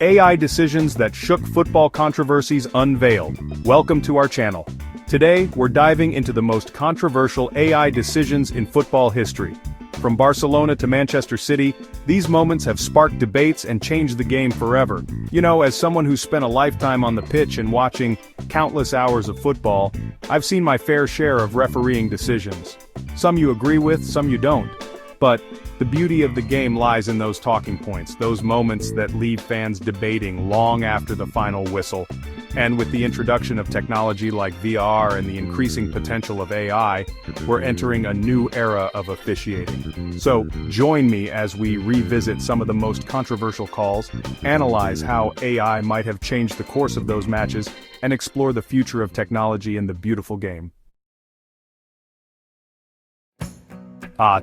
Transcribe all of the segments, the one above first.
AI decisions that shook football controversies unveiled. Welcome to our channel. Today, we're diving into the most controversial AI decisions in football history. From Barcelona to Manchester City, these moments have sparked debates and changed the game forever. You know, as someone who spent a lifetime on the pitch and watching countless hours of football, I've seen my fair share of refereeing decisions. Some you agree with, some you don't. But the beauty of the game lies in those talking points, those moments that leave fans debating long after the final whistle. And with the introduction of technology like VR and the increasing potential of AI, we're entering a new era of officiating. So, join me as we revisit some of the most controversial calls, analyze how AI might have changed the course of those matches, and explore the future of technology in the beautiful game.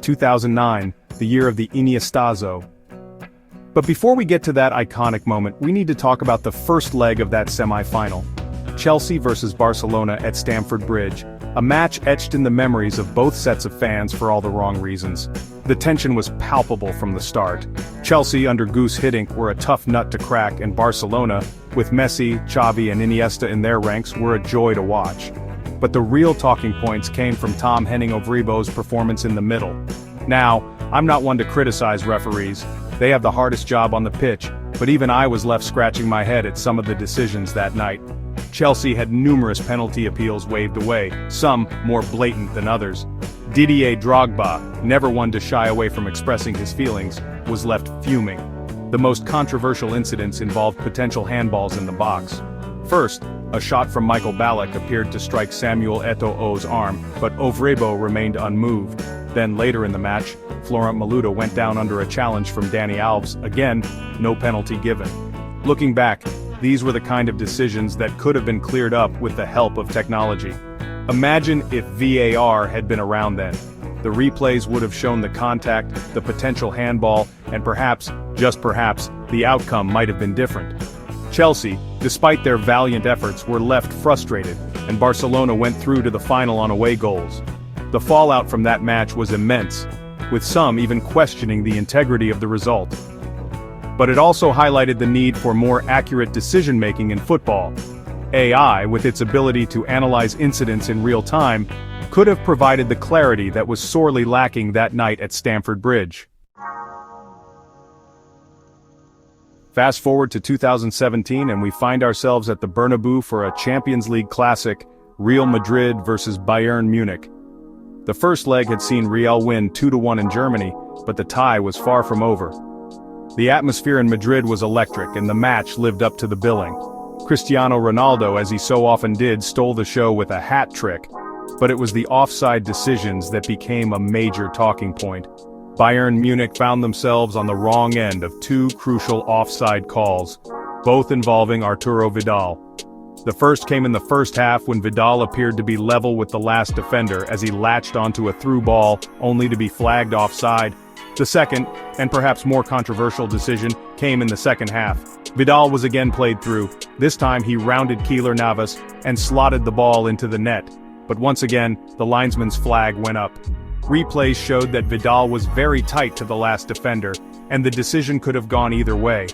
2009, the year of the Iniestazo. But before we get to that iconic moment, we need to talk about the first leg of that semi-final. Chelsea versus Barcelona at Stamford Bridge, a match etched in the memories of both sets of fans for all the wrong reasons. The tension was palpable from the start. Chelsea under Guus Hiddink were a tough nut to crack, and Barcelona, with Messi, Xavi and Iniesta in their ranks, were a joy to watch. But the real talking points came from Tom Henning-Ovribo's performance in the middle. Now, I'm not one to criticize referees. They have the hardest job on the pitch, but even I was left scratching my head at some of the decisions that night. Chelsea had numerous penalty appeals waved away, some more blatant than others. Didier Drogba, never one to shy away from expressing his feelings, was left fuming. The most controversial incidents involved potential handballs in the box. First, a shot from Michael Ballack appeared to strike Samuel Eto'o's arm, but Ovribo remained unmoved. Then later in the match, Florent Malouda went down under a challenge from Dani Alves, again, no penalty given. Looking back, these were the kind of decisions that could have been cleared up with the help of technology. Imagine if VAR had been around then. The replays would have shown the contact, the potential handball, and perhaps, just perhaps, the outcome might have been different. Chelsea, despite their valiant efforts, were left frustrated, and Barcelona went through to the final on away goals. The fallout from that match was immense, with some even questioning the integrity of the result. But it also highlighted the need for more accurate decision-making in football. AI, with its ability to analyze incidents in real time, could have provided the clarity that was sorely lacking that night at Stamford Bridge. Fast forward to 2017 and we find ourselves at the Bernabeu for a Champions League classic, Real Madrid versus Bayern Munich. The first leg had seen Real win 2-1 in Germany, but the tie was far from over. The atmosphere in Madrid was electric and the match lived up to the billing. Cristiano Ronaldo, as he so often did, stole the show with a hat trick, but it was the offside decisions that became a major talking point. Bayern Munich found themselves on the wrong end of two crucial offside calls, both involving Arturo Vidal. The first came in the first half when Vidal appeared to be level with the last defender as he latched onto a through ball, only to be flagged offside. The second, and perhaps more controversial decision, came in the second half. Vidal was again played through. This time he rounded Keylor Navas and slotted the ball into the net. But once again, the linesman's flag went up. Replays showed that Vidal was very tight to the last defender, and the decision could have gone either way.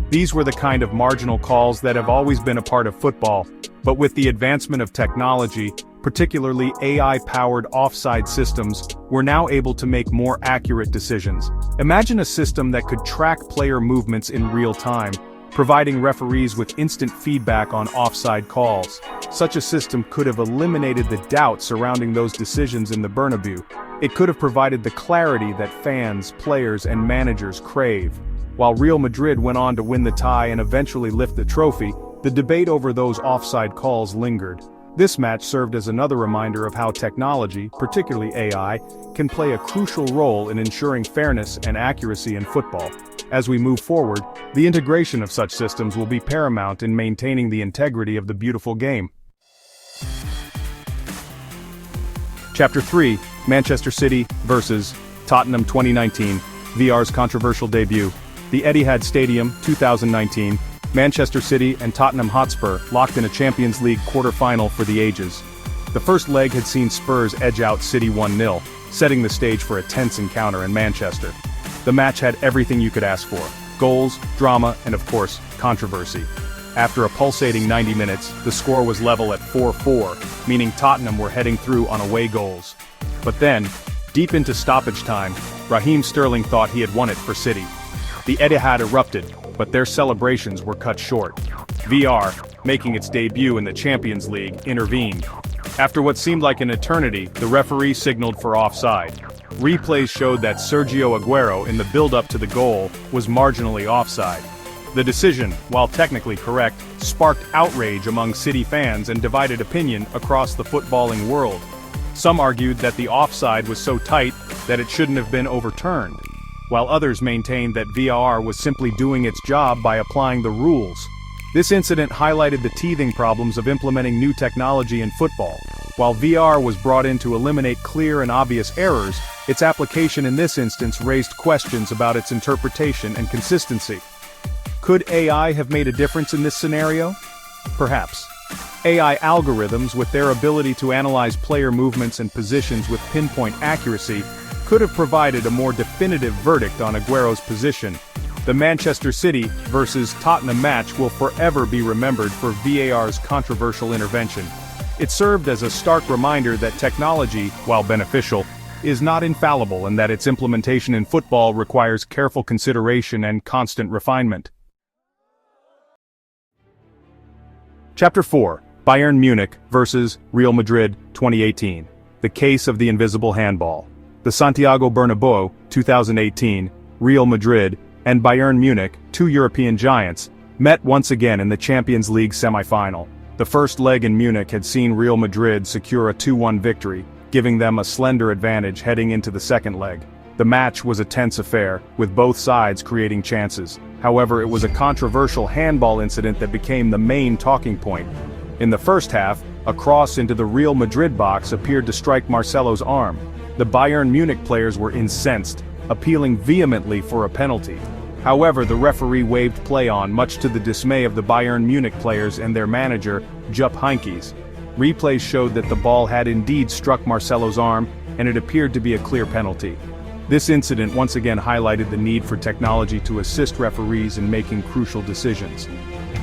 These were the kind of marginal calls that have always been a part of football, but with the advancement of technology, particularly AI-powered offside systems, we're now able to make more accurate decisions. Imagine a system that could track player movements in real time, providing referees with instant feedback on offside calls. Such a system could have eliminated the doubt surrounding those decisions in the Bernabeu. It could have provided the clarity that fans, players, and managers crave. While Real Madrid went on to win the tie and eventually lift the trophy, the debate over those offside calls lingered. This match served as another reminder of how technology, particularly AI, can play a crucial role in ensuring fairness and accuracy in football. As we move forward, the integration of such systems will be paramount in maintaining the integrity of the beautiful game. Chapter 3, Manchester City versus Tottenham 2019, VR's controversial debut. The Etihad Stadium, 2019, Manchester City and Tottenham Hotspur locked in a Champions League quarter-final for the ages. The first leg had seen Spurs edge out City 1-0, setting the stage for a tense encounter in Manchester. The match had everything you could ask for. goals, drama, and of course, controversy. After a pulsating 90 minutes, the score was level at 4-4, meaning Tottenham were heading through on away goals. But then, deep into stoppage time, Raheem Sterling thought he had won it for City. The Etihad erupted, but their celebrations were cut short. VR, making its debut in the Champions League, intervened. After what seemed like an eternity, the referee signaled for offside. Replays showed that Sergio Aguero, in the build-up to the goal, was marginally offside. The decision, while technically correct, sparked outrage among City fans and divided opinion across the footballing world. Some argued that the offside was so tight that it shouldn't have been overturned, while others maintained that VAR was simply doing its job by applying the rules. This incident highlighted the teething problems of implementing new technology in football. While VR was brought in to eliminate clear and obvious errors, its application in this instance raised questions about its interpretation and consistency. Could AI have made a difference in this scenario? Perhaps. AI algorithms, with their ability to analyze player movements and positions with pinpoint accuracy, could have provided a more definitive verdict on Aguero's position. The Manchester City vs Tottenham match will forever be remembered for VAR's controversial intervention. It served as a stark reminder that technology, while beneficial, is not infallible and that its implementation in football requires careful consideration and constant refinement. Chapter 4: Bayern Munich vs Real Madrid 2018. The Case of the Invisible Handball. The Santiago Bernabéu, 2018, Real Madrid, and Bayern Munich, two European giants, met once again in the Champions League semi-final. The first leg in Munich had seen Real Madrid secure a 2-1 victory, giving them a slender advantage heading into the second leg. The match was a tense affair, with both sides creating chances. However, it was a controversial handball incident that became the main talking point. In the first half, a cross into the Real Madrid box appeared to strike Marcelo's arm. The Bayern Munich players were incensed, appealing vehemently for a penalty. However, the referee waved play on, much to the dismay of the Bayern Munich players and their manager, Jupp Heynckes. Replays showed that the ball had indeed struck Marcelo's arm, and it appeared to be a clear penalty. This incident once again highlighted the need for technology to assist referees in making crucial decisions.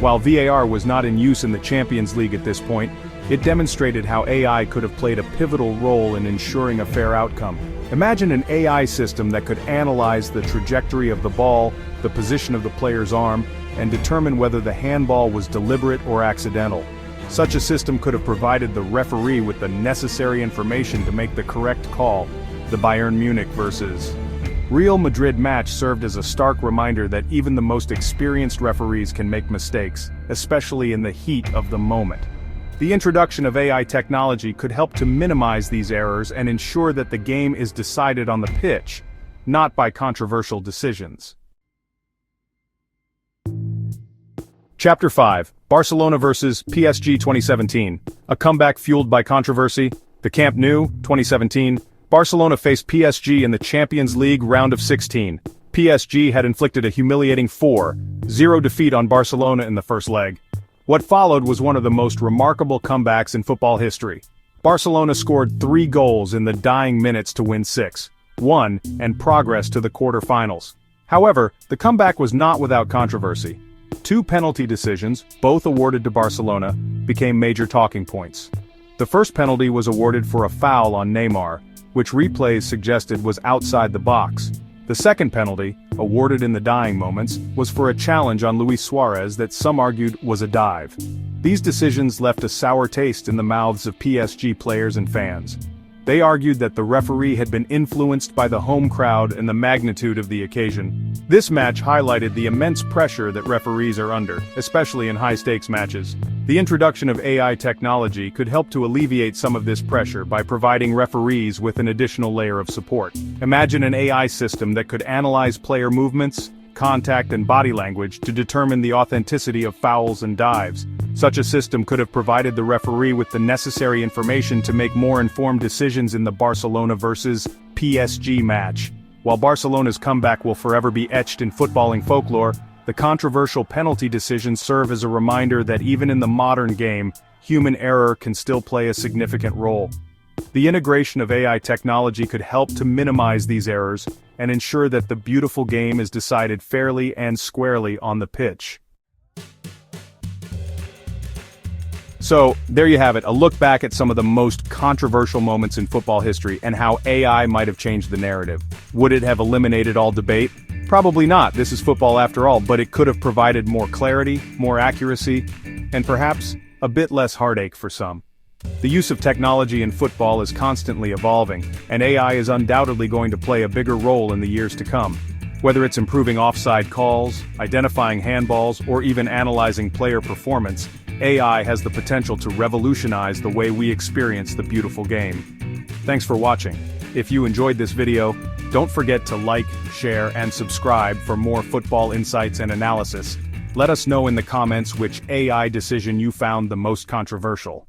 While VAR was not in use in the Champions League at this point, it demonstrated how AI could have played a pivotal role in ensuring a fair outcome. Imagine an AI system that could analyze the trajectory of the ball, the position of the player's arm, and determine whether the handball was deliberate or accidental. Such a system could have provided the referee with the necessary information to make the correct call. The Bayern Munich vs Real Madrid match served as a stark reminder that even the most experienced referees can make mistakes, especially in the heat of the moment. The introduction of AI technology could help to minimize these errors and ensure that the game is decided on the pitch, not by controversial decisions. Chapter 5: Barcelona vs PSG 2017. A comeback fueled by controversy. The Camp Nou, 2017. Barcelona faced PSG in the Champions League round of 16. PSG had inflicted a humiliating 4-0 defeat on Barcelona in the first leg. What followed was one of the most remarkable comebacks in football history. Barcelona scored 3 goals in the dying minutes to win 6-1 and progress to the quarter-finals. However, the comeback was not without controversy. 2 penalty decisions, both awarded to Barcelona, became major talking points. The first penalty was awarded for a foul on Neymar, which replays suggested was outside the box. The second penalty, awarded in the dying moments, was for a challenge on Luis Suarez that some argued was a dive. These decisions left a sour taste in the mouths of PSG players and fans. They argued that the referee had been influenced by the home crowd and the magnitude of the occasion. This match highlighted the immense pressure that referees are under, especially in high-stakes matches. The introduction of AI technology could help to alleviate some of this pressure by providing referees with an additional layer of support. Imagine an AI system that could analyze player movements, contact and body language to determine the authenticity of fouls and dives. Such a system could have provided the referee with the necessary information to make more informed decisions in the Barcelona vs PSG match. While Barcelona's comeback will forever be etched in footballing folklore, the controversial penalty decisions serve as a reminder that even in the modern game, human error can still play a significant role. The integration of AI technology could help to minimize these errors, and ensure that the beautiful game is decided fairly and squarely on the pitch. So, there you have it, a look back at some of the most controversial moments in football history and how AI might have changed the narrative. Would it have eliminated all debate? Probably not, this is football after all, but it could have provided more clarity, more accuracy, and perhaps a bit less heartache for some. The use of technology in football is constantly evolving, and AI is undoubtedly going to play a bigger role in the years to come. Whether it's improving offside calls, identifying handballs, or even analyzing player performance, AI has the potential to revolutionize the way we experience the beautiful game. Thanks for watching. If you enjoyed this video, don't forget to like, share, and subscribe for more football insights and analysis. Let us know in the comments which AI decision you found the most controversial.